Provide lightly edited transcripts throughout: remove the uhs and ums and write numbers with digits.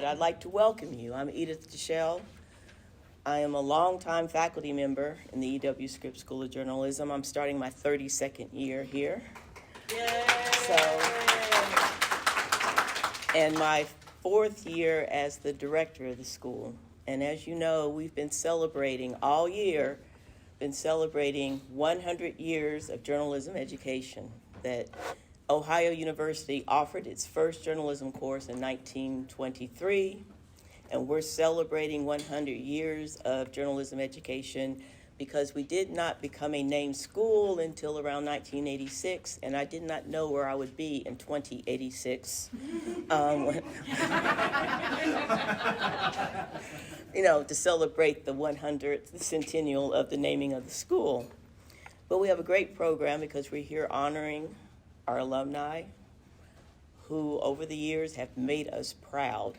I'd like to welcome you. I'm Edith Deschelle. I am a longtime faculty member in the E.W. Scripps School of Journalism. I'm starting my 32nd year here. Yay! And my 4th year as the director of the school. And as you know, we've been celebrating all year, 100 years of journalism education, that Ohio University offered its first journalism course in 1923, and we're celebrating 100 years of journalism education because we did not become a named school until around 1986, and I did not know where I would be in 2086. To celebrate the 100th centennial of the naming of the school. But we have a great program because we're here honoring our alumni who over the years have made us proud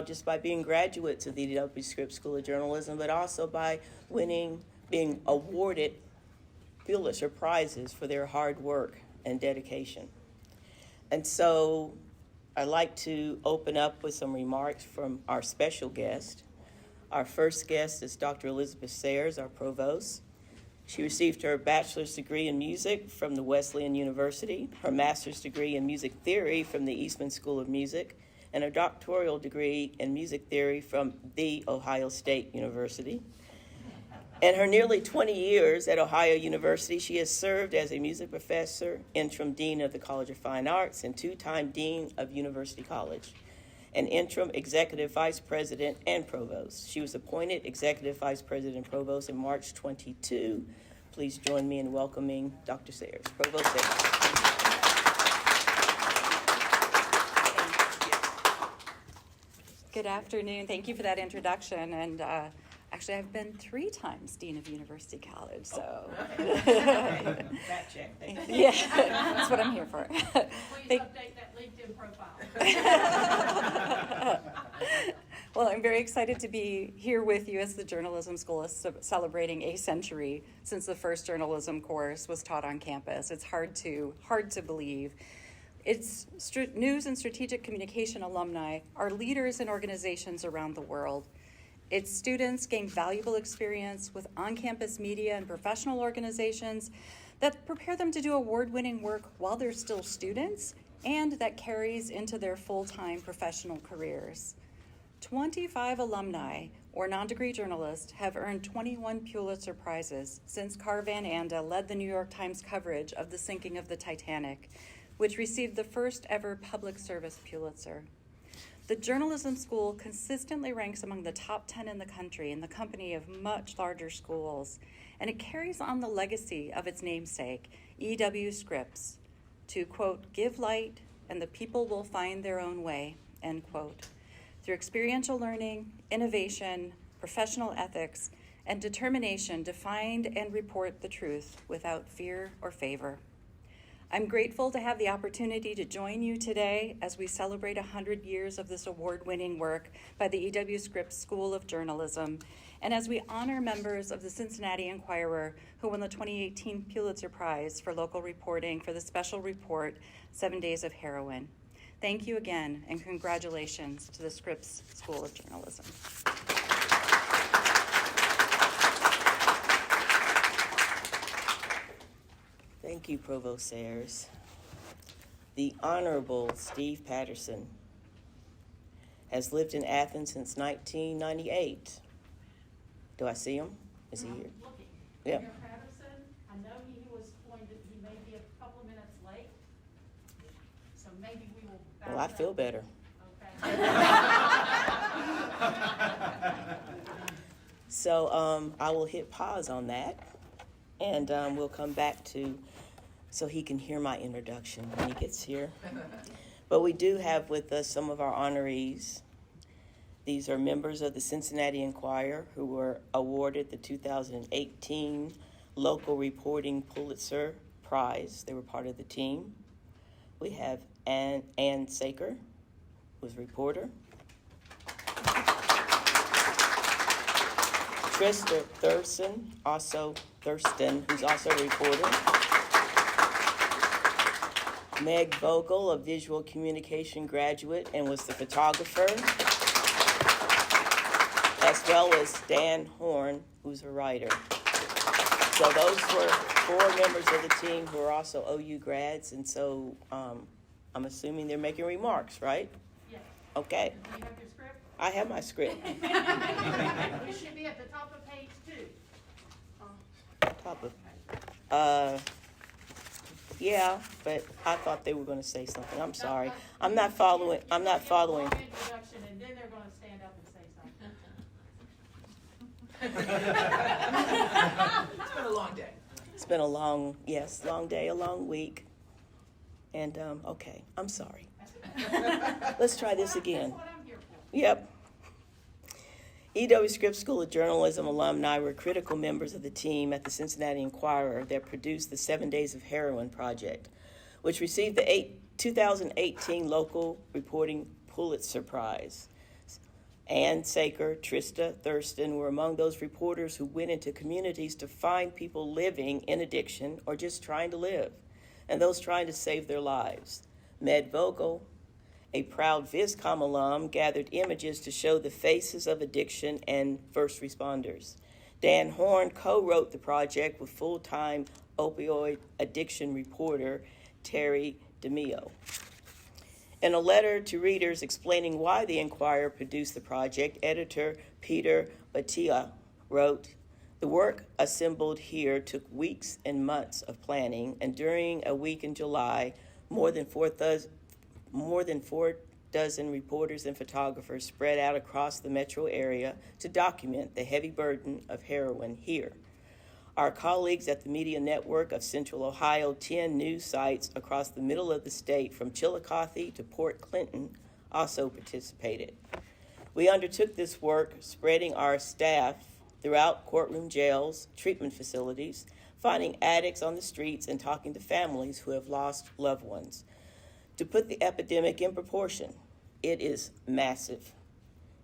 just by being graduates of the E.W. Scripps School of Journalism, but also by being awarded Pulitzer Prizes for their hard work and dedication. And so I'd like to open up with some remarks from our special guest. Our first guest is Dr. Elizabeth Sayers, our provost. She received her bachelor's degree in music from the Wesleyan University, her master's degree in music theory from the Eastman School of Music, and a doctoral degree in music theory from The Ohio State University. In her nearly 20 years at Ohio University, she has served as a music professor, interim dean of the College of Fine Arts, and 2-time dean of University College, and interim executive vice president and provost. She was appointed executive vice president and provost in March 22. Please join me in welcoming Dr. Sayers, Provost Sayers. Good afternoon. Thank you for that introduction. And actually, I've been 3 times Dean of University College, so. Fact check. Thank you. Yeah, that's what I'm here for. Please update that LinkedIn profile. Well, I'm very excited to be here with you as the Journalism School is celebrating a century since the first journalism course was taught on campus. It's hard to believe. Its news and strategic communication alumni are leaders in organizations around the world. Its students gain valuable experience with on-campus media and professional organizations that prepare them to do award-winning work while they're still students, and that carries into their full-time professional careers. 25 alumni or non-degree journalists have earned 21 Pulitzer Prizes since Carl Van Anda led the New York Times coverage of the sinking of the Titanic, which received the first ever public service Pulitzer. The journalism school consistently ranks among the top 10 in the country in the company of much larger schools, and it carries on the legacy of its namesake, E.W. Scripps, to, quote, give light and the people will find their own way, end quote. Through experiential learning, innovation, professional ethics, and determination to find and report the truth without fear or favor. I'm grateful to have the opportunity to join you today as we celebrate 100 years of this award-winning work by the E.W. Scripps School of Journalism, and as we honor members of the Cincinnati Enquirer who won the 2018 Pulitzer Prize for local reporting for the special report, 7 Days of Heroin. Thank you again, and congratulations to the Scripps School of Journalism. Thank you, Provost Sayers. The Honorable Steve Patterson has lived in Athens since 1998. Do I see him? Is he here? Looking. Yeah. Mayor Patterson, I know he may be a couple of minutes late, so maybe we will back Well, I feel up. better. Okay. So I will hit pause on that, and we'll come back to so he can hear my introduction when he gets here. But we do have with us some of our honorees. These are members of the Cincinnati Enquirer who were awarded the 2018 Local Reporting Pulitzer Prize. They were part of the team. We have Ann Saker, who's a reporter. Trista Thurston, who's also a reporter. Meg Vogel, a visual communication graduate and was the photographer, as well as Dan Horn, who's a writer. So those were 4 members of the team who are also OU grads, and so I'm assuming they're making remarks, right? Yes. Okay, Do you have your script? I have my script. It should be at the top of page 2. Top of, yeah, but I thought they were going to say something. I'm sorry. I'm not following. I'm not following. Give a long introduction, and then they're going to stand up and say something. It's been a long day. It's been a long day, a long week. And, okay, I'm sorry. Let's try this again. That's what I'm here for. Yep. E.W. Scripps School of Journalism alumni were critical members of the team at the Cincinnati Enquirer that produced the 7 Days of Heroin project, which received the 2018 Local Reporting Pulitzer Prize. Ann Saker, Trista Thurston were among those reporters who went into communities to find people living in addiction or just trying to live, and those trying to save their lives. Med Vogel, a proud Viscom alum, gathered images to show the faces of addiction and first responders. Dan Horn co-wrote the project with full-time opioid addiction reporter Terry DeMio. In a letter to readers explaining why the Enquirer produced the project, editor Peter Batia wrote, "The work assembled here took weeks and months of planning, and during a week in July, more than four dozen reporters and photographers spread out across the metro area to document the heavy burden of heroin here. Our colleagues at the Media Network of Central Ohio, 10 news sites across the middle of the state from Chillicothe to Port Clinton, also participated. We undertook this work spreading our staff throughout courtroom jails, treatment facilities, finding addicts on the streets, and talking to families who have lost loved ones. To put the epidemic in proportion, it is massive.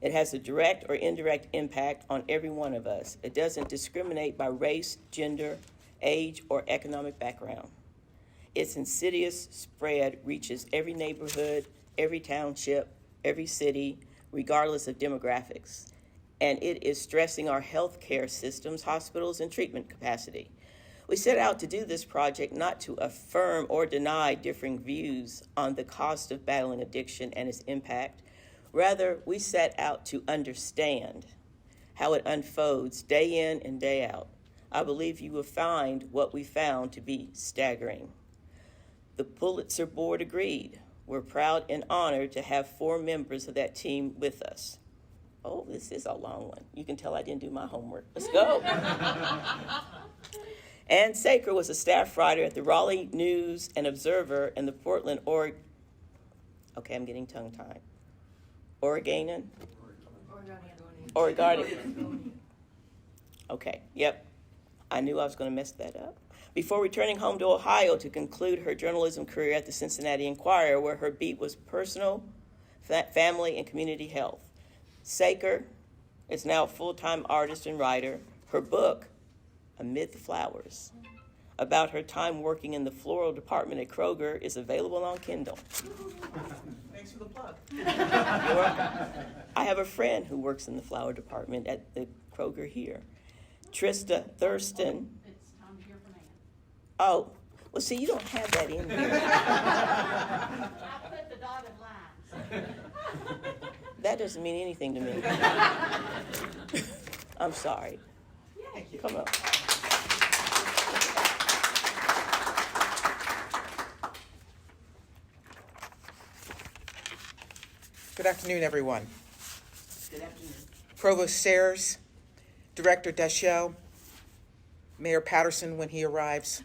It has a direct or indirect impact on every one of us. It doesn't discriminate by race, gender, age, or economic background. Its insidious spread reaches every neighborhood, every township, every city, regardless of demographics. And it is stressing our healthcare systems, hospitals, and treatment capacity. We set out to do this project not to affirm or deny differing views on the cost of battling addiction and its impact. Rather, we set out to understand how it unfolds day in and day out. I believe you will find what we found to be staggering. The Pulitzer Board agreed. We're proud and honored to have 4 members of that team with us. Oh, this is a long one. You can tell I didn't do my homework. Let's go. Ann Saker was a staff writer at the Raleigh News and Observer and the Portland, okay, I'm getting tongue-tied. Oregonian? Oregonian. Okay, yep. I knew I was going to mess that up. Before returning home to Ohio to conclude her journalism career at the Cincinnati Enquirer, where her beat was personal, family, and community health. Saker is now a full-time artist and writer. Her book, Amid the Flowers, about her time working in the floral department at Kroger, is available on Kindle. Thanks for the plug. You're welcome. I have a friend who works in the flower department at the Kroger here. Trista Thurston. It's time to hear from Ann. Oh, well, see, you don't have that in here. I put the dotted lines. That doesn't mean anything to me. I'm sorry. Thank you. Come on. Good afternoon, everyone. Good afternoon. Provost Sayers, Director Deschel, Mayor Patterson when he arrives,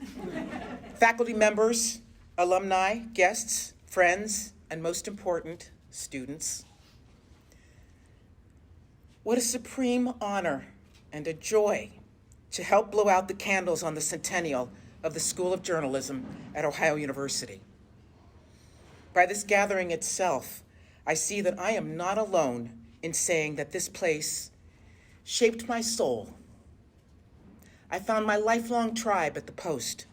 faculty members, alumni, guests, friends, and most important, students. What a supreme honor and a joy to help blow out the candles on the centennial of the School of Journalism at Ohio University. By this gathering itself, I see that I am not alone in saying that this place shaped my soul. I found my lifelong tribe at the Post,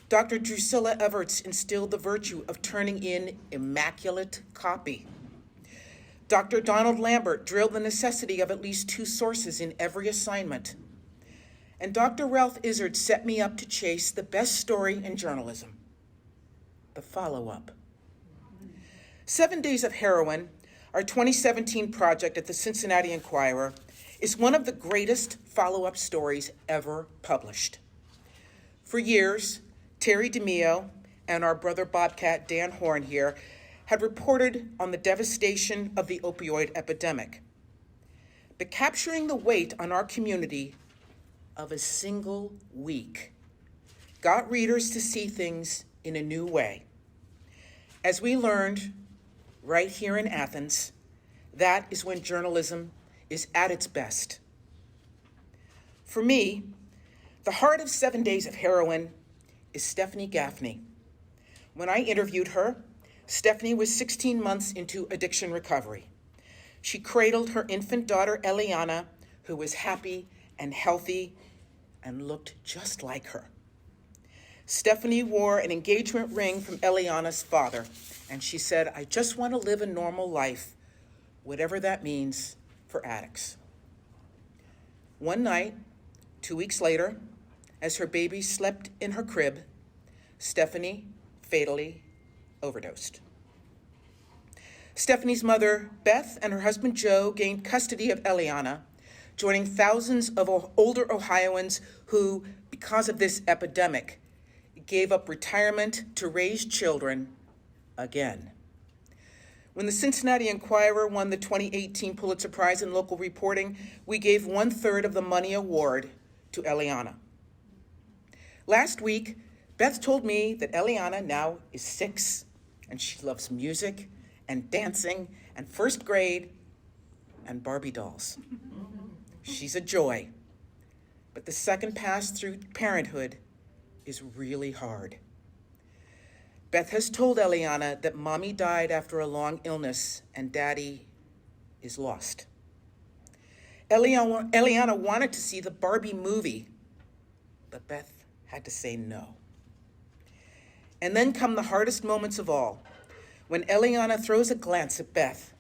Dr. Drusilla Everts instilled the virtue of turning in immaculate copy. Dr. Donald Lambert drilled the necessity of at least 2 sources in every assignment. And Dr. Ralph Izard set me up to chase the best story in journalism, the follow-up. 7 Days of Heroin, our 2017 project at the Cincinnati Enquirer, is one of the greatest follow-up stories ever published. For years, Terry DeMio and our brother Bobcat Dan Horn here had reported on the devastation of the opioid epidemic. But capturing the weight on our community of a single week got readers to see things in a new way. As we learned right here in Athens, that is when journalism is at its best. For me, the heart of 7 Days of Heroin is Stephanie Gaffney. When I interviewed her, Stephanie was 16 months into addiction recovery. She cradled her infant daughter, Eliana, who was happy and healthy and looked just like her. Stephanie wore an engagement ring from Eliana's father, and she said, "I just want to live a normal life, whatever that means for addicts." One night, 2 weeks later, as her baby slept in her crib, Stephanie fatally overdosed. Stephanie's mother, Beth, and her husband, Joe, gained custody of Eliana, joining thousands of older Ohioans who, because of this epidemic, gave up retirement to raise children again. When the Cincinnati Enquirer won the 2018 Pulitzer Prize in local reporting, we gave 1/3 of the money award to Eliana. Last week, Beth told me that Eliana now is 6, and she loves music and dancing and first grade and Barbie dolls. She's a joy, but the second pass through parenthood is really hard. Beth has told Eliana that mommy died after a long illness and daddy is lost. Eliana wanted to see the Barbie movie, but Beth had to say no. And then come the hardest moments of all, when Eliana throws a glance at Beth,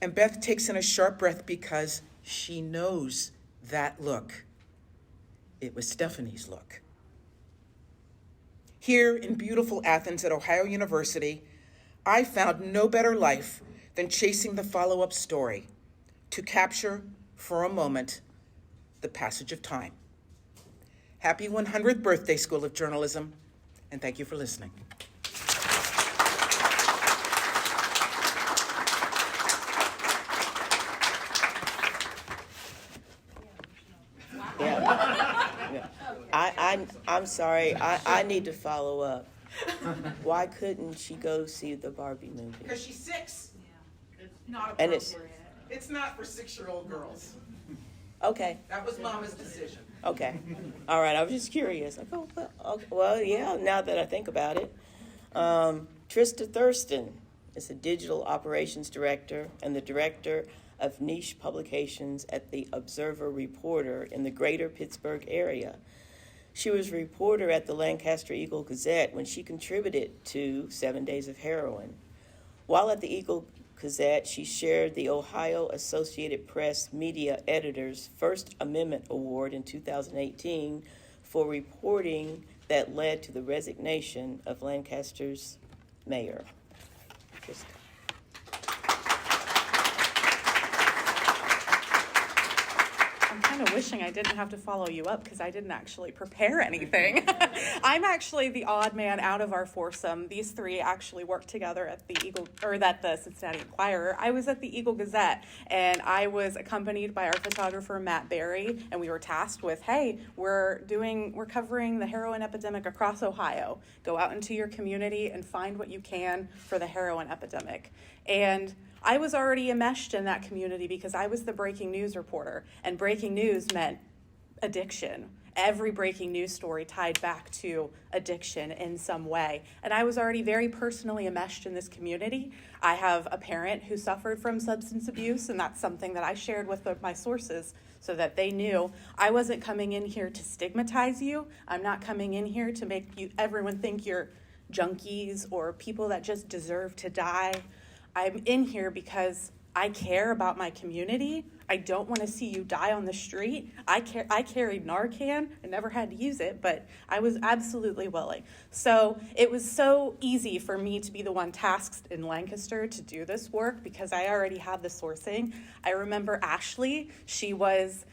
and Beth takes in a sharp breath because she knows that look. It was Stephanie's look. Here in beautiful Athens at Ohio University, I found no better life than chasing the follow-up story to capture, for a moment, the passage of time. Happy 100th birthday, School of Journalism, and thank you for listening. I'm sorry, I need to follow up. Why couldn't she go see the Barbie movie? Because she's 6. It's not And it's- appropriate. It's not for 6-year-old girls. Okay, That was Mama's decision. okay. All right, I was just curious. I go, well, yeah, now that I think about it. Trista Thurston is the Digital Operations Director and the Director of Niche Publications at the Observer Reporter in the greater Pittsburgh area. She was a reporter at the Lancaster Eagle Gazette when she contributed to 7 Days of Heroin. While at the Eagle Gazette, she shared the Ohio Associated Press Media Editor's First Amendment Award in 2018 for reporting that led to the resignation of Lancaster's mayor. I'm kind of wishing I didn't have to follow you up because I didn't actually prepare anything. I'm actually the odd man out of our foursome. These three actually worked together at the Cincinnati Enquirer. I was at the Eagle Gazette, and I was accompanied by our photographer Matt Berry, and we were tasked with, hey, we're covering the heroin epidemic across Ohio. Go out into your community and find what you can for the heroin epidemic. And I was already enmeshed in that community because I was the breaking news reporter, and breaking news meant addiction. every breaking news story tied back to addiction in some way. And I was already very personally enmeshed in this community. I have a parent who suffered from substance abuse, and that's something that I shared with my sources so that they knew I wasn't coming in here to stigmatize you. I'm not coming in here to make everyone think you're junkies or people that just deserve to die. I'm in here because I care about my community. I don't want to see you die on the street. I carried Narcan. I never had to use it, but I was absolutely willing. So it was so easy for me to be the one tasked in Lancaster to do this work because I already had the sourcing. I remember Ashley. She was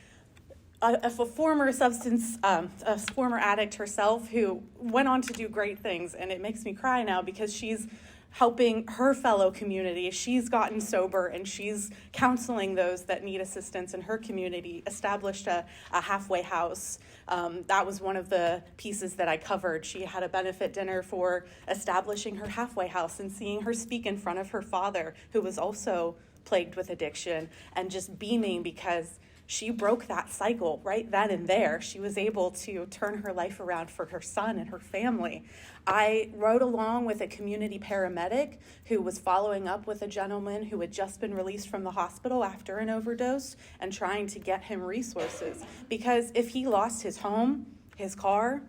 a former a former addict herself who went on to do great things, and it makes me cry now because she's helping her fellow community. She's gotten sober and she's counseling those that need assistance in her community, established a halfway house. That was one of the pieces that I covered. She had a benefit dinner for establishing her halfway house and seeing her speak in front of her father, who was also plagued with addiction, and just beaming because she broke that cycle right then and there. She was able to turn her life around for her son and her family. I rode along with a community paramedic who was following up with a gentleman who had just been released from the hospital after an overdose and trying to get him resources. Because if he lost his home, his car,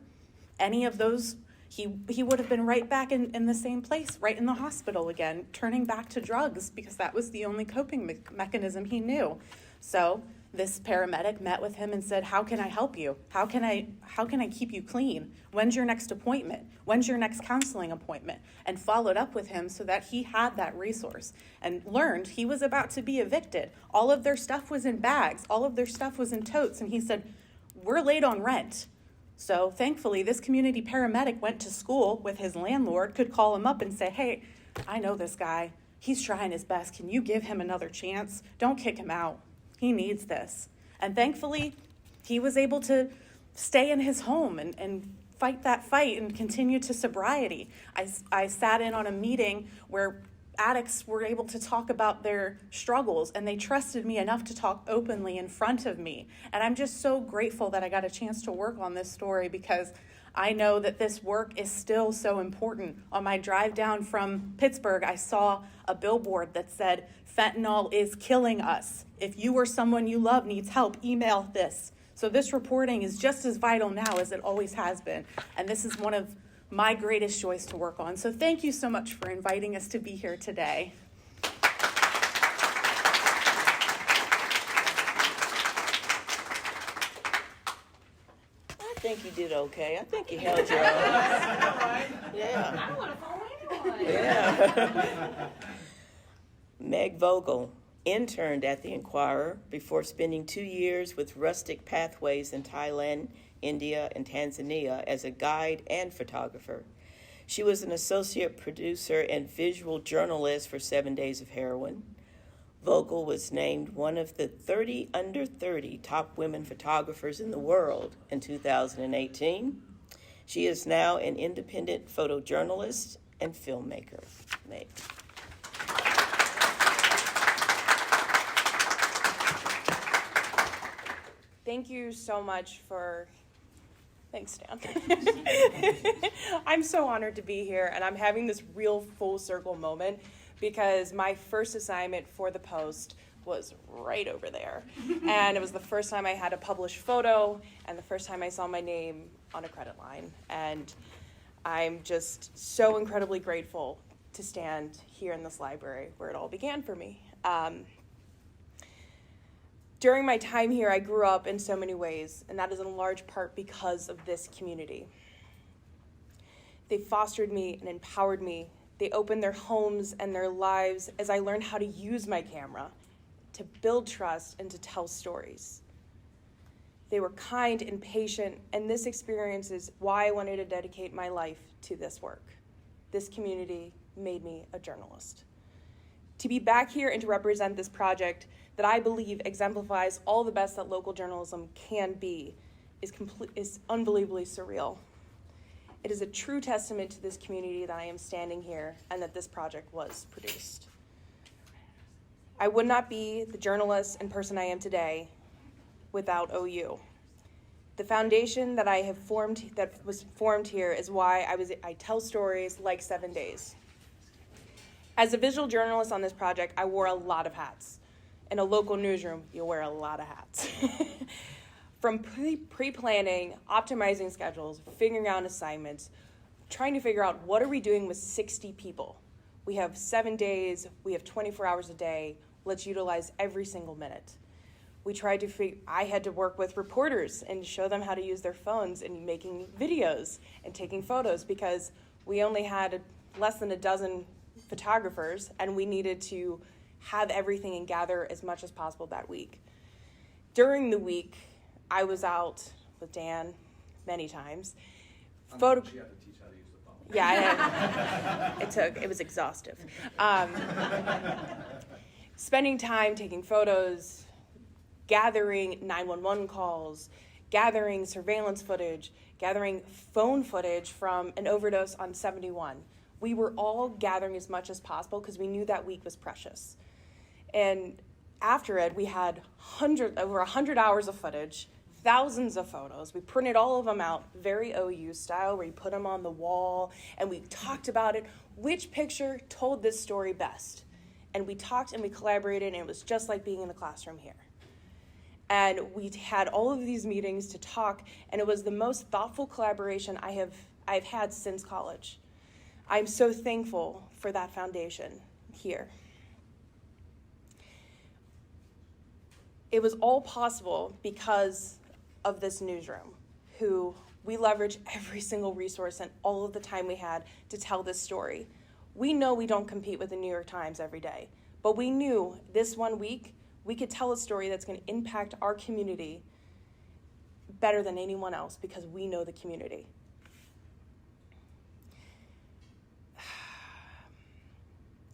any of those, he would have been right back in the same place, right in the hospital again, turning back to drugs because that was the only coping mechanism he knew. So this paramedic met with him and said, how can I help you? How can I keep you clean? When's your next appointment? When's your next counseling appointment? And followed up with him so that he had that resource and learned he was about to be evicted. All of their stuff was in bags. All of their stuff was in totes. And he said, we're late on rent. So thankfully, this community paramedic went to school with his landlord, could call him up and say, hey, I know this guy. He's trying his best. Can you give him another chance? Don't kick him out. He needs this. And thankfully, he was able to stay in his home and fight that fight and continue to sobriety. I sat in on a meeting where addicts were able to talk about their struggles, and they trusted me enough to talk openly in front of me. And I'm just so grateful that I got a chance to work on this story because I know that this work is still so important. On my drive down from Pittsburgh, I saw a billboard that said, fentanyl is killing us. If you or someone you love needs help, email this. So this reporting is just as vital now as it always has been. And this is one of my greatest joys to work on. So thank you so much for inviting us to be here today. I think you did okay. I think you held your own. Yeah. I don't want to follow anyone. Yeah. Meg Vogel interned at the Inquirer before spending 2 years with Rustic Pathways in Thailand, India, and Tanzania as a guide and photographer. She was an associate producer and visual journalist for 7 Days of Heroin. Vogel was named one of the 30 under 30 top women photographers in the world in 2018. She is now an independent photojournalist and filmmaker. Meg. Thank you so much for, thanks, Dan. I'm so honored to be here, and I'm having this real full circle moment because my first assignment for the Post was right over there. And it was the first time I had a published photo and the first time I saw my name on a credit line. And I'm just so incredibly grateful to stand here in this library where it all began for me. During my time here, I grew up in so many ways, and that is in large part because of this community. They fostered me and empowered me. They opened their homes and their lives as I learned how to use my camera, to build trust and to tell stories. They were kind and patient, and this experience is why I wanted to dedicate my life to this work. This community made me a journalist. To be back here and to represent this project that I believe exemplifies all the best that local journalism can be is unbelievably surreal. It is a true testament to this community that I am standing here and that this project was produced. I would not be the journalist and person I am today without OU. The foundation that was formed here is why I tell stories like 7 Days. As a visual journalist on this project, I wore a lot of hats. In a local newsroom, you wear a lot of hats. From pre-planning, optimizing schedules, figuring out assignments, trying to figure out what are we doing with 60 people. We have 7 days, we have 24 hours a day, let's utilize every single minute. I had to work with reporters and show them how to use their phones and making videos and taking photos because we only had less than a dozen photographers and we needed to have everything and gather as much as possible that week. During the week, I was out with Dan many times. She had to teach how to use the phone. Yeah, it was exhaustive. Spending time taking photos, gathering 911 calls, gathering surveillance footage, gathering phone footage from an overdose on 71. We were all gathering as much as possible because we knew that week was precious. And after it, we had over 100 hours of footage, thousands of photos. We printed all of them out, very OU style, where you put them on the wall, and we talked about it. Which picture told this story best? And we talked and we collaborated, and it was just like being in the classroom here. And we had all of these meetings to talk, and it was the most thoughtful collaboration I've had since college. I'm so thankful for that foundation here. It was all possible because of this newsroom, who we leverage every single resource and all of the time we had to tell this story. We know we don't compete with the New York Times every day, but we knew this 1 week we could tell a story that's going to impact our community better than anyone else because we know the community.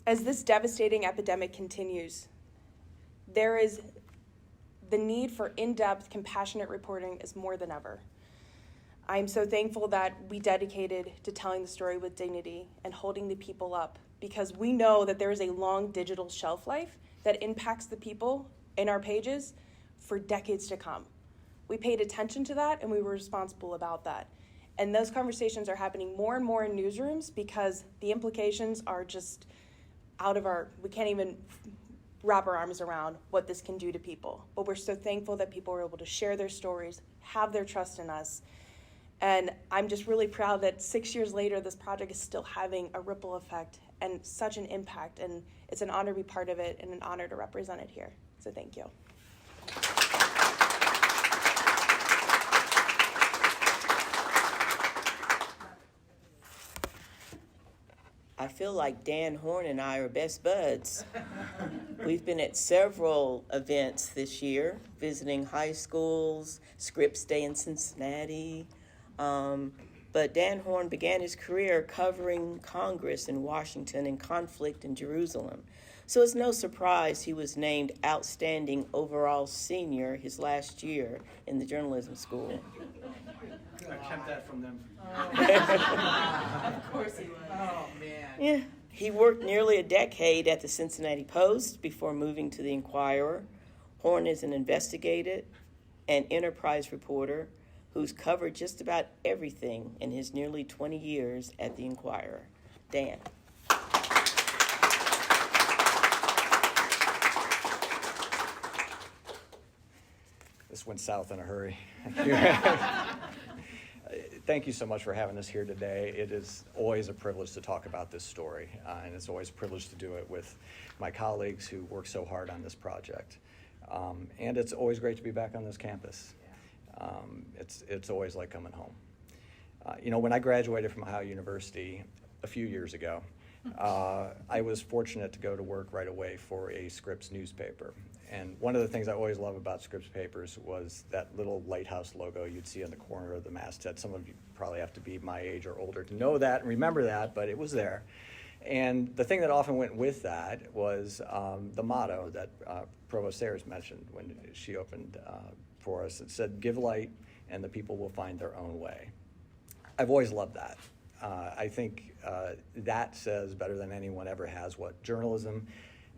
As this devastating epidemic continues, there is the need for in-depth, compassionate reporting is more than ever. I'm so thankful that we dedicated to telling the story with dignity and holding the people up because we know that there is a long digital shelf life that impacts the people in our pages for decades to come. We paid attention to that and we were responsible about that. And those conversations are happening more and more in newsrooms because the implications are just we can't even wrap our arms around what this can do to people. But we're so thankful that people are able to share their stories, have their trust in us. And I'm just really proud that 6 years later, this project is still having a ripple effect and such an impact. And it's an honor to be part of it and an honor to represent it here. So thank you. I feel like Dan Horn and I are best buds. We've been at several events this year, visiting high schools, Scripps Day in Cincinnati. But Dan Horn began his career covering Congress in Washington and conflict in Jerusalem. So it's no surprise he was named Outstanding Overall Senior his last year in the journalism school. I kept that from them. Of course he was. Oh, man. Yeah. He worked nearly a decade at the Cincinnati Post before moving to the Inquirer. Horn is an investigative and enterprise reporter who's covered just about everything in his nearly 20 years at the Inquirer. Dan. This went south in a hurry. Thank you so much for having us here today. It is always a privilege to talk about this story, and it's always a privilege to do it with my colleagues who work so hard on this project. And it's always great to be back on this campus. It's always like coming home. When I graduated from Ohio University a few years ago, I was fortunate to go to work right away for a Scripps newspaper. And one of the things I always love about Scripps papers was that little lighthouse logo you'd see on the corner of the masthead. Some of you probably have to be my age or older to know that and remember that, but it was there. And the thing that often went with that was the motto that Provost Sayers mentioned when she opened for us. It said, "Give light and the people will find their own way." I've always loved that. I think that says better than anyone ever has what journalism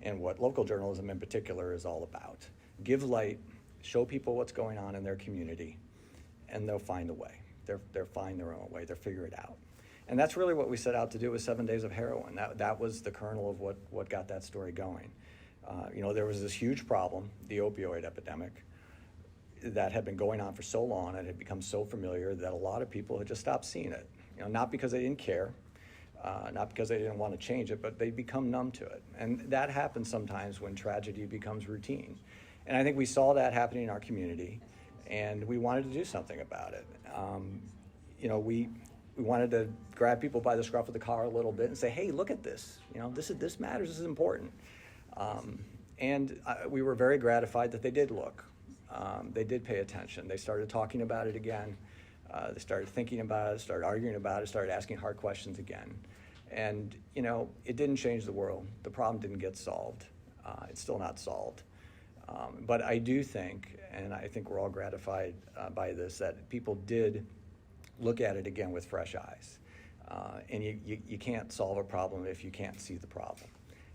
and what local journalism in particular is all about. Give light, show people what's going on in their community, and they'll find a way. They'll find their own way. They'll figure it out. And that's really what we set out to do with 7 Days of Heroin. That was the kernel of what got that story going. There was this huge problem, the opioid epidemic, that had been going on for so long and had become so familiar that a lot of people had just stopped seeing it. Not because they didn't care, not because they didn't want to change it, but they become numb to it. And that happens sometimes when tragedy becomes routine. And I think we saw that happening in our community, and we wanted to do something about it. We wanted to grab people by the scruff of the collar a little bit and say, hey, look at this. This matters, this is important. We were very gratified that they did look. They did pay attention. They started talking about it again. They started thinking about it, started arguing about it, started asking hard questions again. And, it didn't change the world. The problem didn't get solved. It's still not solved. But I do think, and I think we're all gratified by this, that people did look at it again with fresh eyes. And you can't solve a problem if you can't see the problem.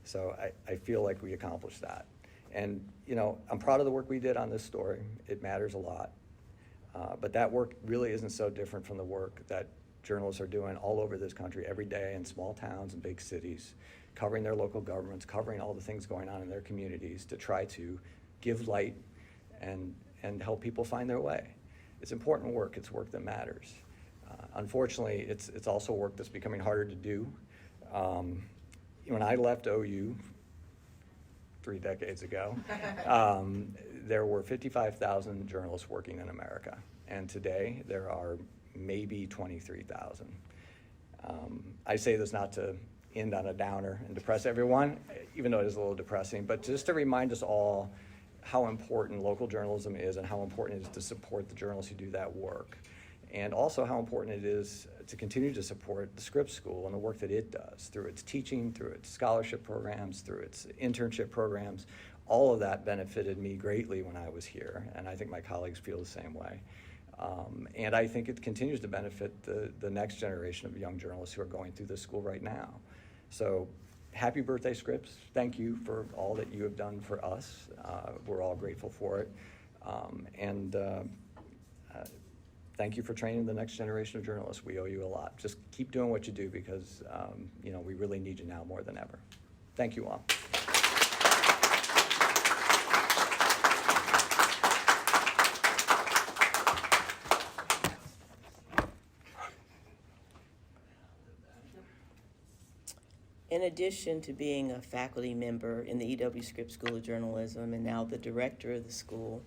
So I feel like we accomplished that. And, I'm proud of the work we did on this story. It matters a lot. But that work really isn't so different from the work that journalists are doing all over this country every day in small towns and big cities, covering their local governments, covering all the things going on in their communities to try to give light and help people find their way. It's important work. It's work that matters. Unfortunately, it's also work that's becoming harder to do. When I left OU 3 decades ago, there were 55,000 journalists working in America, and today there are maybe 23,000. I say this not to end on a downer and depress everyone, even though it is a little depressing, but just to remind us all how important local journalism is and how important it is to support the journalists who do that work. And also how important it is to continue to support the Scripps School and the work that it does through its teaching, through its scholarship programs, through its internship programs. All of that benefited me greatly when I was here, and I think my colleagues feel the same way. And I think it continues to benefit the next generation of young journalists who are going through this school right now. So happy birthday, Scripps. Thank you for all that you have done for us. We're all grateful for it. Thank you for training the next generation of journalists. We owe you a lot. Just keep doing what you do because, we really need you now more than ever. Thank you all. In addition to being a faculty member in the E.W. Scripps School of Journalism and now the director of the school,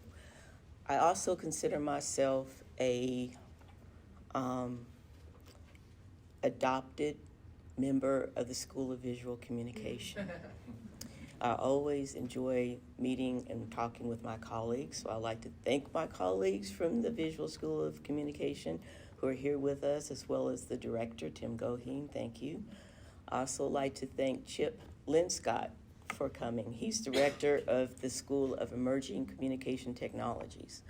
I also consider myself a adopted member of the School of Visual Communication. I always enjoy meeting and talking with my colleagues, so I'd like to thank my colleagues from the Visual School of Communication who are here with us, as well as the director, Tim Goheen. Thank you. I also like to thank Chip Linscott for coming. He's director of the School of Emerging Communication Technologies,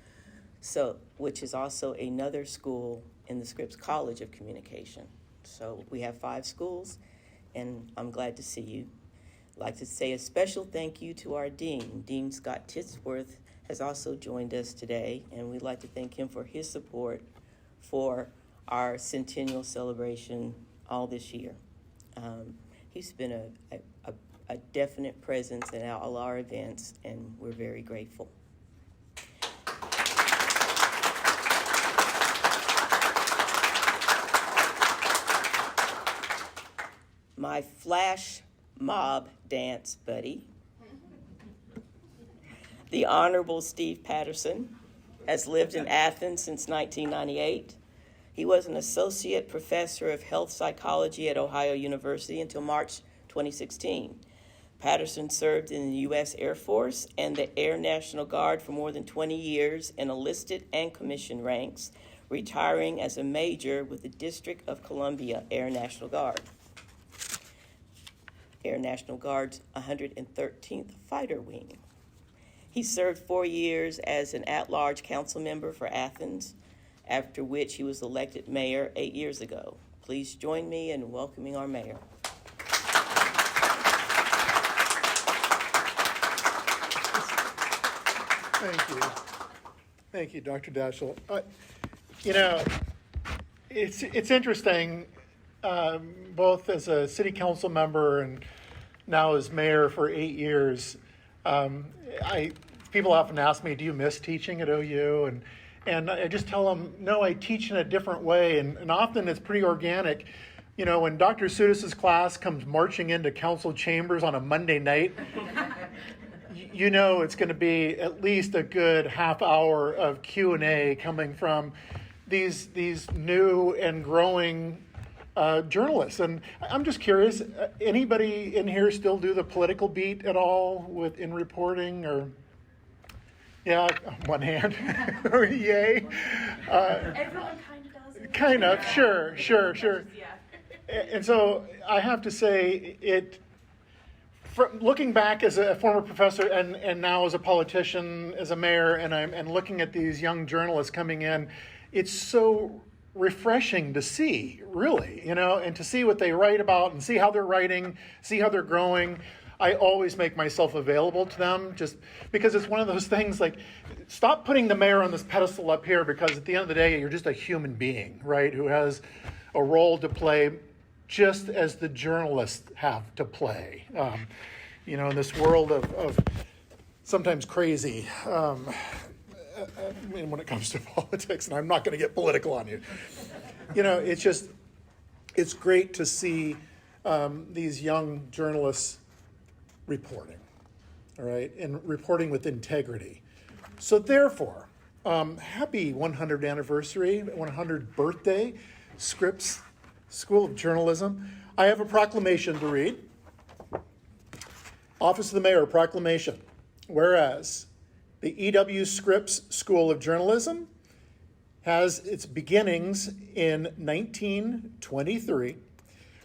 which is also another school in the Scripps College of Communication. So we have 5 schools, and I'm glad to see you. I'd like to say a special thank you to our dean. Dean Scott Titsworth has also joined us today, and we'd like to thank him for his support for our centennial celebration all this year. He's been a definite presence in all our events, and we're very grateful. My flash mob dance buddy, the Honorable Steve Patterson, has lived in Athens since 1998. He was an associate professor of health psychology at Ohio University until March 2016. Patterson served in the U.S. Air Force and the Air National Guard for more than 20 years in enlisted and commissioned ranks, retiring as a major with the District of Columbia Air National Guard. Air National Guard's 113th Fighter Wing. He served 4 years as an at-large council member for Athens, after which he was elected mayor 8 years ago. Please join me in welcoming our mayor. Thank you. Thank you, Dr. Daschle. You know, it's interesting, both as a city council member and now as mayor for 8 years. People often ask me, "Do you miss teaching at OU?" And I just tell them, no, I teach in a different way, and often it's pretty organic. You know, when Dr. Sudis's class comes marching into council chambers on a Monday night, you know it's going to be at least a good half hour of Q&A coming from these new and growing journalists. And I'm just curious, anybody in here still do the political beat at all in reporting? Or yeah, one hand. Yay. Everyone kind of does it. Kind of, sure. Yeah. And so I have to say, looking back as a former professor and now as a politician, as a mayor, and looking at these young journalists coming in, it's so refreshing to see, really, and to see what they write about and see how they're writing, see how they're growing. I always make myself available to them just because it's one of those things like, stop putting the mayor on this pedestal up here, because at the end of the day, you're just a human being, right, who has a role to play just as the journalists have to play. In this world of sometimes crazy, when it comes to politics, and I'm not going to get political on you. It's great to see these young journalists reporting, all right, and reporting with integrity. So therefore, happy 100th anniversary, 100th birthday, Scripps School of Journalism. I have a proclamation to read. Office of the Mayor, proclamation. Whereas the E.W. Scripps School of Journalism has its beginnings in 1923,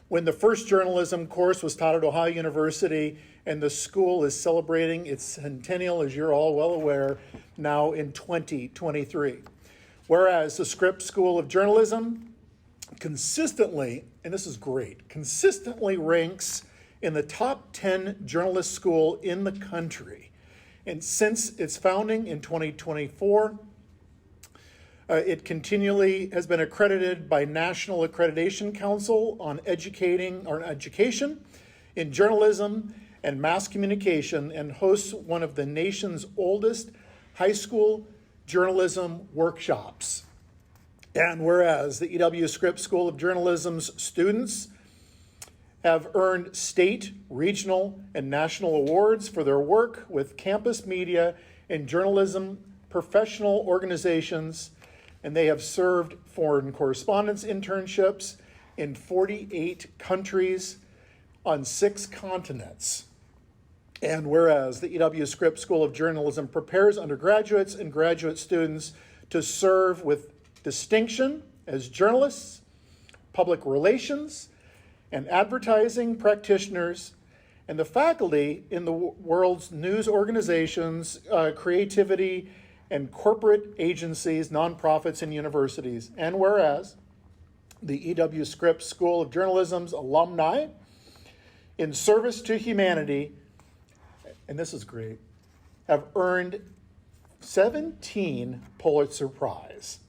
when the first journalism course was taught at Ohio University, and the school is celebrating its centennial, as you're all well aware, now in 2023. Whereas the Scripps School of Journalism consistently, and this is great, consistently ranks in the top 10 journalist school in the country. And since its founding in 2024, it continually has been accredited by National Accreditation Council on education in journalism and mass communication, and hosts one of the nation's oldest high school journalism workshops. And whereas the E.W. Scripps School of Journalism's students have earned state, regional, and national awards for their work with campus media and journalism professional organizations, and they have served foreign correspondence internships in 48 countries on 6 continents. And whereas the E.W. Scripps School of Journalism prepares undergraduates and graduate students to serve with distinction as journalists, public relations, and advertising practitioners, and the faculty in the world's news organizations, creativity, and corporate agencies, nonprofits, and universities. And whereas the E.W. Scripps School of Journalism's alumni, in service to humanity, and this is great, have earned 17 Pulitzer Prize,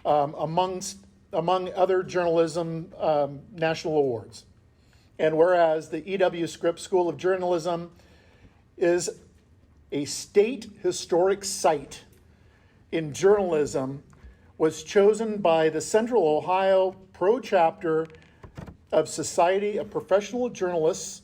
among other journalism national awards. And whereas the E.W. Scripps School of Journalism is a state historic site in journalism, was chosen by the Central Ohio Pro Chapter of Society of Professional Journalists,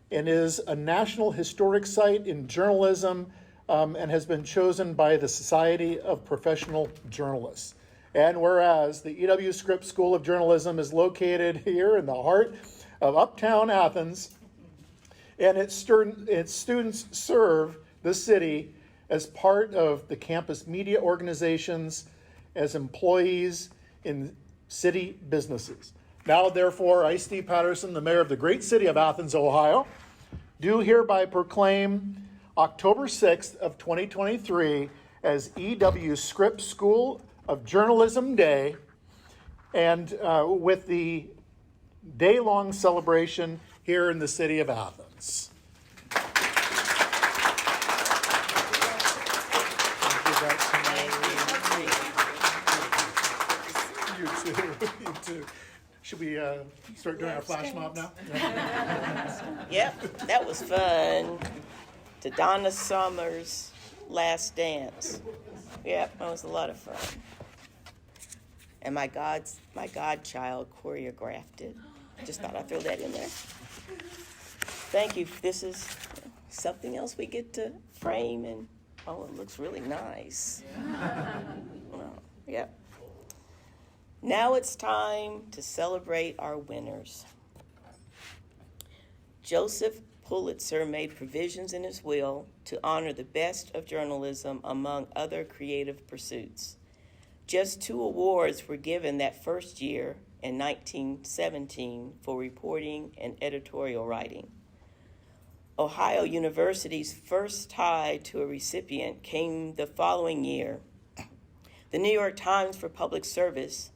and is a national historic site in journalism, and has been chosen by the Society of Professional Journalists. And whereas the E.W. Scripps School of Journalism is located here in the heart of uptown Athens, and its students serve the city as part of the campus media organizations, as employees in city businesses. Now, therefore, I, Steve Patterson, the mayor of the great city of Athens, Ohio, do hereby proclaim October 6th of 2023 as E.W. Scripps School of Journalism Day, and with the day-long celebration here in the city of Athens. Should we start doing our flash mob now? Yep, that was fun. To Donna Summer's Last Dance. Yep, that was a lot of fun. And my godchild choreographed it. I just thought I'd throw that in there. Thank you. This is something else we get to frame, and oh, it looks really nice. Well, yep. Now it's time to celebrate our winners. Joseph Pulitzer made provisions in his will to honor the best of journalism among other creative pursuits. Just 2 awards were given that first year in 1917 for reporting and editorial writing. Ohio University's first tie to a recipient came the following year. The New York Times for Public Service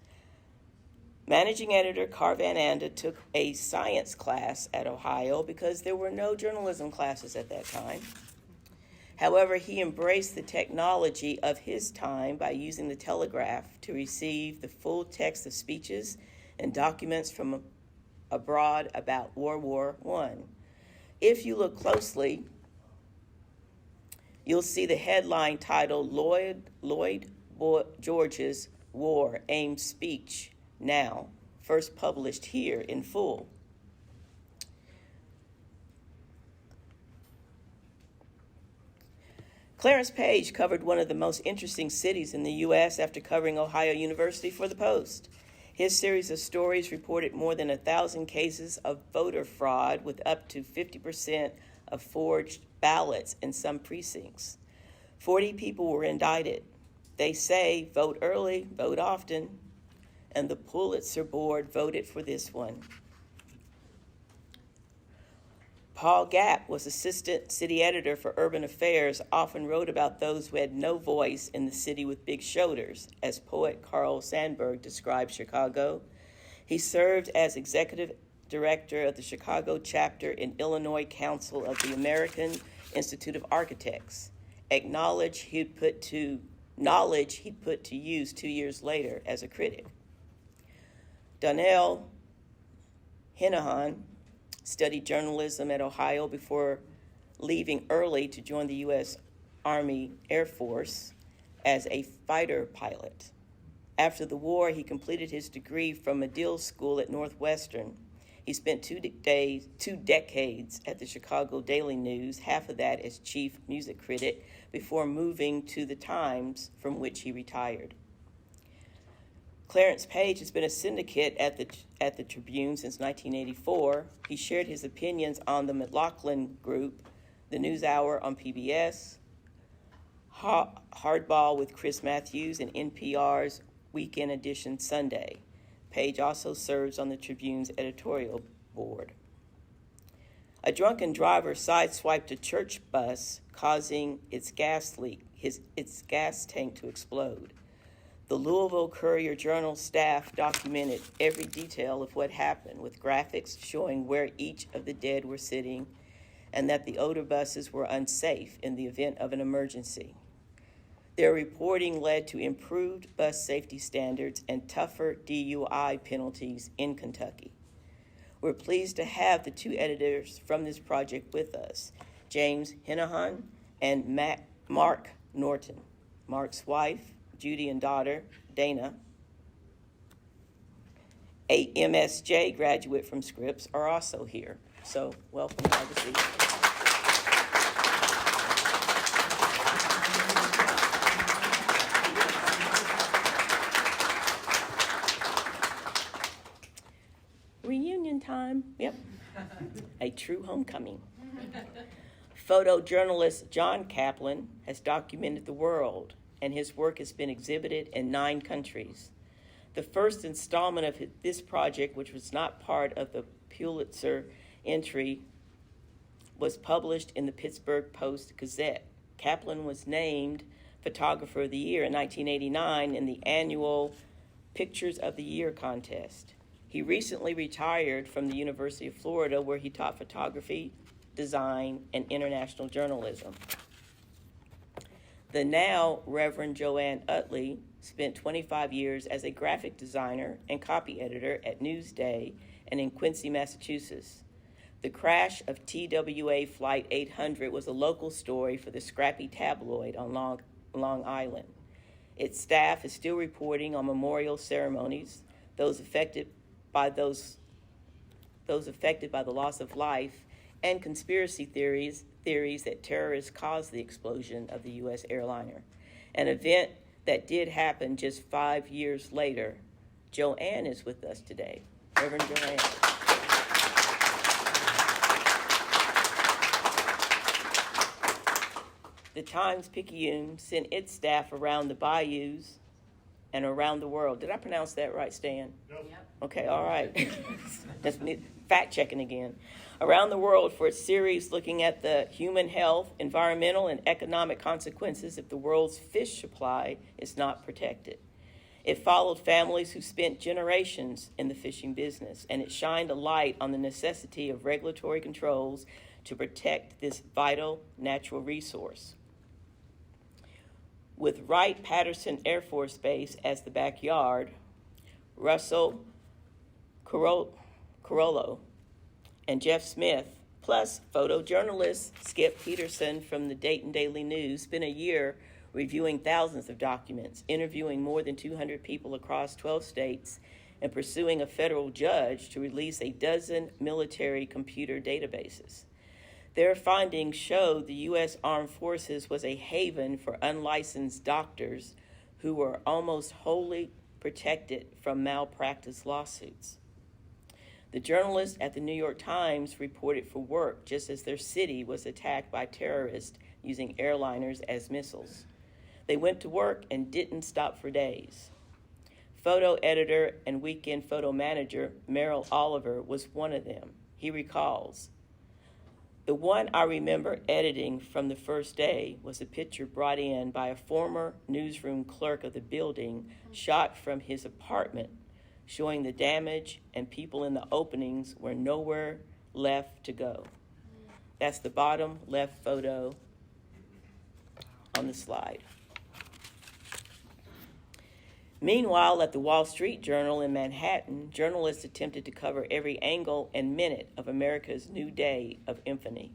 managing editor Carl Van Anda took a science class at Ohio because there were no journalism classes at that time. However, he embraced the technology of his time by using the telegraph to receive the full text of speeches and documents from abroad about World War I. If you look closely, you'll see the headline titled Lloyd George's War Aimed Speech Now, first published here in full. Clarence Page covered one of the most interesting cities in the U.S. after covering Ohio University for the Post. His series of stories reported more than 1,000 cases of voter fraud, with up to 50% of forged ballots in some precincts. 40 people were indicted. They say, vote early, vote often, and the Pulitzer Board voted for this one. Paul Gapp was assistant city editor for Urban Affairs, often wrote about those who had no voice in the city with big shoulders, as poet Carl Sandburg described Chicago. He served as executive director of the Chicago chapter in Illinois Council of the American Institute of Architects, knowledge he'd put to use 2 years later as a critic. Donnell Hinahan studied journalism at Ohio before leaving early to join the U.S. Army Air Force as a fighter pilot. After the war, he completed his degree from Medill School at Northwestern. He spent 2 decades at the Chicago Daily News, half of that as chief music critic, before moving to the Times, from which he retired. Clarence Page has been a syndicate at the Tribune since 1984. He shared his opinions on the McLaughlin Group, the NewsHour on PBS, Hardball with Chris Matthews, and NPR's Weekend Edition Sunday. Page also serves on the Tribune's editorial board. A drunken driver sideswiped a church bus, causing its gas tank to explode. The Louisville Courier-Journal staff documented every detail of what happened, with graphics showing where each of the dead were sitting and that the odor buses were unsafe in the event of an emergency. Their reporting led to improved bus safety standards and tougher DUI penalties in Kentucky. We're pleased to have the 2 editors from this project with us, James Hinahan and Mark Norton. Mark's wife, Judy, and daughter, Dana, a MSJ graduate from Scripps, are also here. So welcome, glad to see you. Reunion time, yep. A true homecoming. Photojournalist John Kaplan has documented the world, and his work has been exhibited in 9 countries. The first installment of this project, which was not part of the Pulitzer entry, was published in the Pittsburgh Post-Gazette. Kaplan was named Photographer of the Year in 1989 in the annual Pictures of the Year contest. He recently retired from the University of Florida, where he taught photography, design, and international journalism. The now Reverend Joanne Utley spent 25 years as a graphic designer and copy editor at Newsday and in Quincy, Massachusetts. The crash of TWA Flight 800 was a local story for the scrappy tabloid on Long Island. Its staff is still reporting on memorial ceremonies, those affected by the loss of life, and conspiracy theories that terrorists caused the explosion of the U.S. airliner, an event that did happen just 5 years later. Joanne is with us today. Reverend Joanne. The Times-Picayune sent its staff around the bayous and around the world. Did I pronounce that right, Stan? Nope. Yep. Okay, all right. That's fact checking again. Around the world for its series looking at the human health, environmental, and economic consequences if the world's fish supply is not protected. It followed families who spent generations in the fishing business, and it shined a light on the necessity of regulatory controls to protect this vital natural resource. With Wright-Patterson Air Force Base as the backyard, Russell Carollo and Jeff Smith, plus photojournalist Skip Peterson from the Dayton Daily News, spent a year reviewing thousands of documents, interviewing more than 200 people across 12 states, and pursuing a federal judge to release a dozen military computer databases. Their findings showed the U.S. Armed Forces was a haven for unlicensed doctors who were almost wholly protected from malpractice lawsuits. The journalists at the New York Times reported for work just as their city was attacked by terrorists using airliners as missiles. They went to work and didn't stop for days. Photo editor and weekend photo manager Merrill Oliver was one of them. He recalls, "The one I remember editing from the first day was a picture brought in by a former newsroom clerk of the building, shot from his apartment, showing the damage and people in the openings were nowhere left to go." That's the bottom left photo on the slide. Meanwhile, at the Wall Street Journal in Manhattan, journalists attempted to cover every angle and minute of America's new day of infamy.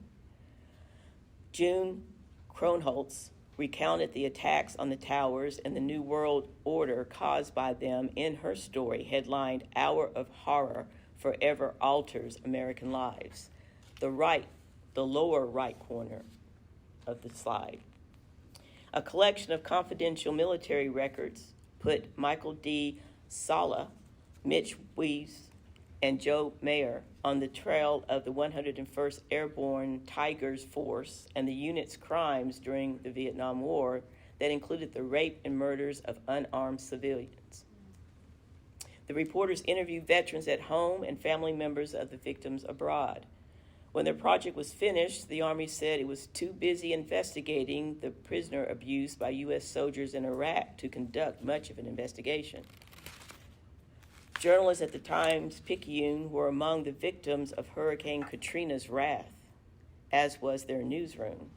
June Kronholtz recounted the attacks on the towers and the New World Order caused by them in her story, headlined "Hour of Horror Forever Alters American Lives." The lower right corner of the slide. A collection of confidential military records put Michael D. Sala, Mitch Weiss, and Joe Mayer on the trail of the 101st Airborne Tigers Force and the unit's crimes during the Vietnam War that included the rape and murders of unarmed civilians. The reporters interviewed veterans at home and family members of the victims abroad. When their project was finished, the Army said it was too busy investigating the prisoner abuse by U.S. soldiers in Iraq to conduct much of an investigation. Journalists at the Times-Picayune were among the victims of Hurricane Katrina's wrath, as was their newsroom.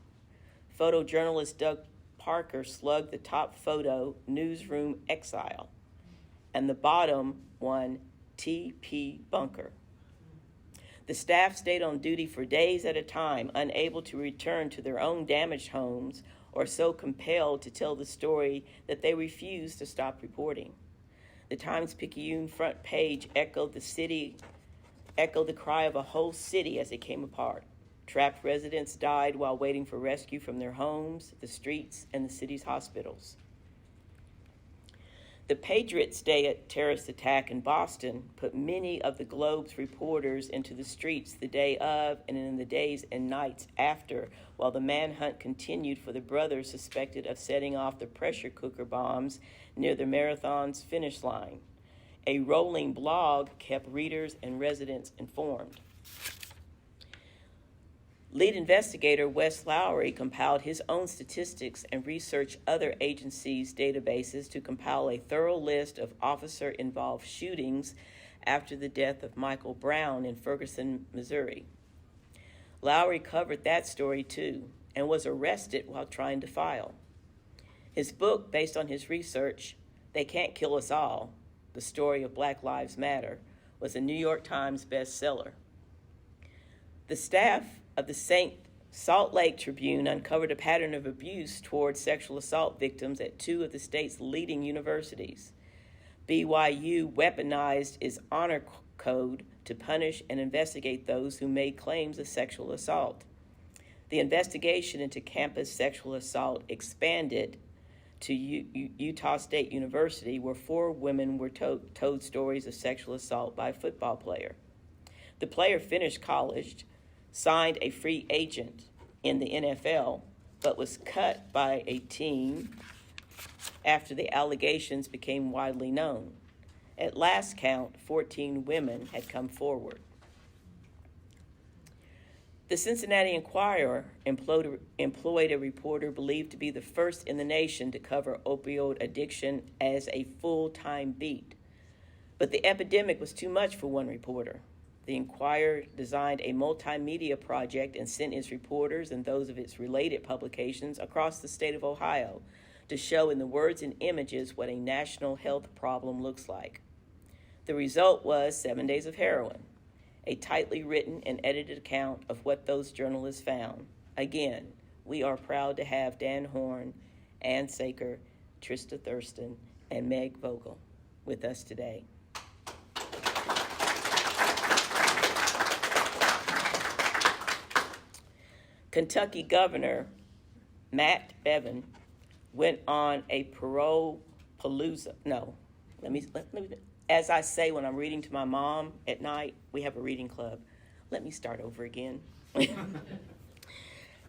Photojournalist Doug Parker slugged the top photo, "Newsroom Exile," and the bottom one, "TP Bunker." The staff stayed on duty for days at a time, unable to return to their own damaged homes or so compelled to tell the story that they refused to stop reporting. The Times-Picayune front page echoed the cry of a whole city as it came apart. Trapped residents died while waiting for rescue from their homes, the streets, and the city's hospitals. The Patriots' Day terrorist attack in Boston put many of the Globe's reporters into the streets the day of and in the days and nights after, while the manhunt continued for the brothers suspected of setting off the pressure cooker bombs near the marathon's finish line. A rolling blog kept readers and residents informed. Lead investigator Wes Lowry compiled his own statistics and researched other agencies' databases to compile a thorough list of officer-involved shootings after the death of Michael Brown in Ferguson, Missouri. Lowry covered that story too and was arrested while trying to file. His book, based on his research, They Can't Kill Us All, The Story of Black Lives Matter, was a New York Times bestseller. The staff of the Salt Lake Tribune uncovered a pattern of abuse towards sexual assault victims at two of the state's leading universities. BYU weaponized its honor code to punish and investigate those who made claims of sexual assault. The investigation into campus sexual assault expanded to Utah State University, where 4 women were told stories of sexual assault by a football player. The player finished college, signed a free agent in the NFL, but was cut by a team after the allegations became widely known. At last count, 14 women had come forward. The Cincinnati Enquirer employed a reporter believed to be the first in the nation to cover opioid addiction as a full-time beat. But the epidemic was too much for one reporter. The Enquirer designed a multimedia project and sent its reporters and those of its related publications across the state of Ohio to show in the words and images what a national health problem looks like. The result was 7 Days of Heroin, a tightly written and edited account of what those journalists found. Again, we are proud to have Dan Horn, Ann Saker, Trista Thurston, and Meg Vogel with us today. Kentucky Governor Matt Bevin went on a parole-palooza. No, let me, as I say when I'm reading to my mom at night, we have a reading club. Let me start over again.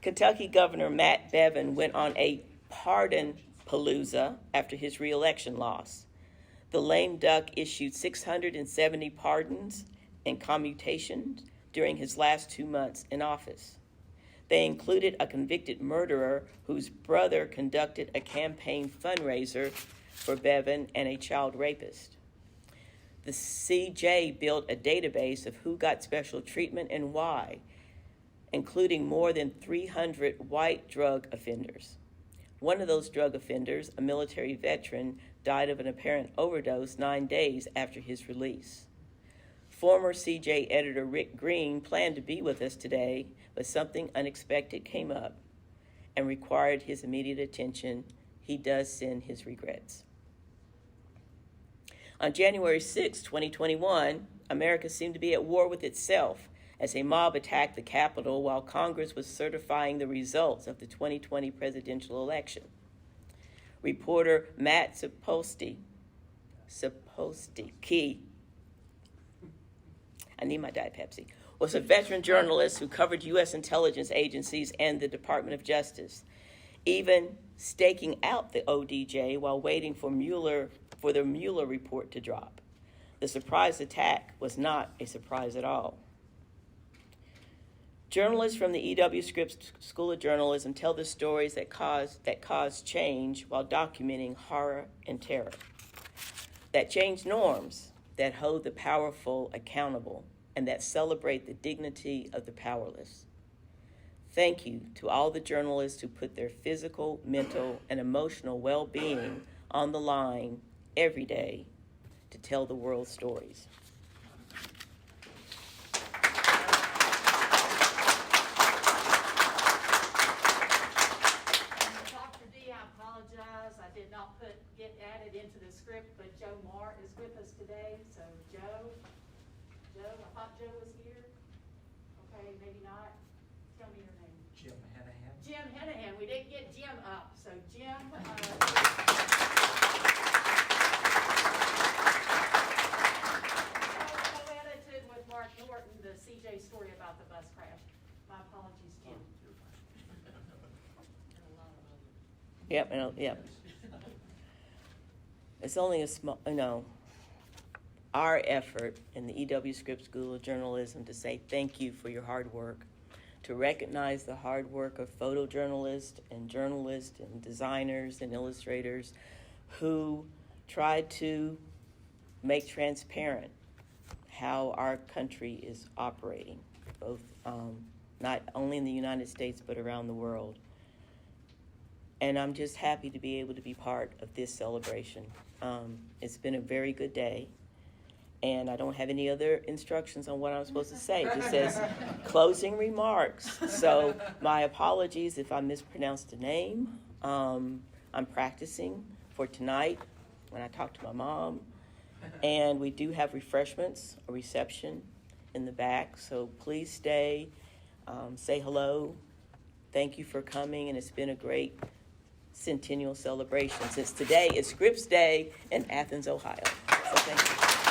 Kentucky Governor Matt Bevin went on a pardon-palooza after his re-election loss. The lame duck issued 670 pardons and commutations during his last 2 months in office. They included a convicted murderer whose brother conducted a campaign fundraiser for Bevin and a child rapist. The CJ built a database of who got special treatment and why, including more than 300 white drug offenders. One of those drug offenders, a military veteran, died of an apparent overdose 9 days after his release. Former CJ editor Rick Green planned to be with us today, but something unexpected came up and required his immediate attention. He does send his regrets. On January 6, 2021, America seemed to be at war with itself as a mob attacked the Capitol while Congress was certifying the results of the 2020 presidential election. Reporter Matt Sapolsky, I need my Diet Pepsi, was a veteran journalist who covered U.S. intelligence agencies and the Department of Justice, even staking out the ODJ while waiting for the Mueller report to drop. The surprise attack was not a surprise at all. Journalists from the E.W. Scripps School of Journalism tell the stories that cause change while documenting horror and terror, that change norms, that hold the powerful accountable, and that celebrate the dignity of the powerless. Thank you to all the journalists who put their physical, mental, and emotional well-being on the line every day to tell the world's stories. Dr. D, I apologize. I did not get added into the script, but Joe Marr is with us today. So Joe, I thought Joe was here. Okay, maybe not. Tell me your name. Jim Hanahan. Jim Hanahan. We didn't get Jim up. So Jim, co-edited with Mark Norton the CJ story about the bus crash. My apologies, Jim. Yep. It's only a small, our effort in the E.W. Scripps School of Journalism to say thank you for your hard work, to recognize the hard work of photojournalists and journalists and designers and illustrators who tried to make transparent how our country is operating, both not only in the United States but around the world. And I'm just happy to be able to be part of this celebration. It's been a very good day. And I don't have any other instructions on what I'm supposed to say. It just says closing remarks. So my apologies if I mispronounced a name. I'm practicing for tonight when I talk to my mom. And we do have refreshments, a reception in the back. So please stay, say hello. Thank you for coming, and it's been a great centennial celebration since today is Scripps Day in Athens, Ohio. So thank you.